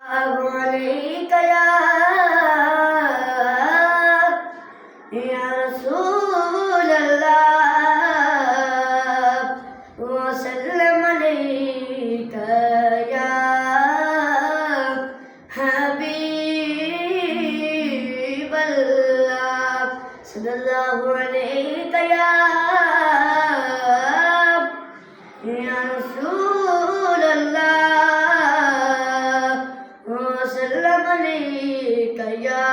عليك يا رسول الله وسلم عليك يا حبيب الله صلى الله عليك يا رسول الله وسلم عليك يا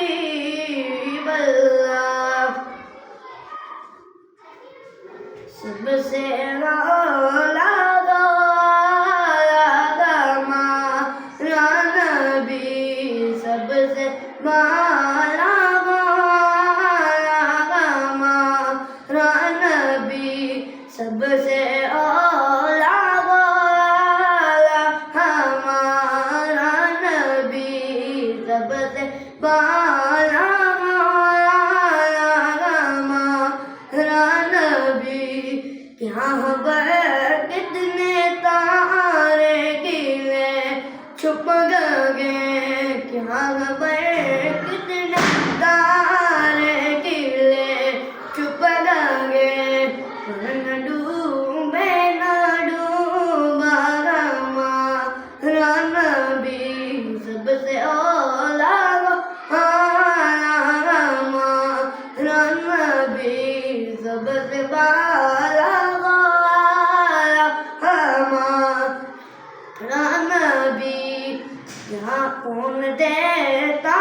حبيب الله सबसे माला नबी सबसे माला नबी सबसे औला हमारा नबी सबसे बाला हमारा नबी क्या खबर कितने तारे गिले छुप गए क्या खबर कितने तारे गिले छुप गए न डूबे न डूबा हमारा नबी सबसे औला हमारा नबी सबसे बाला हमारा नबी यहाँ कौन देता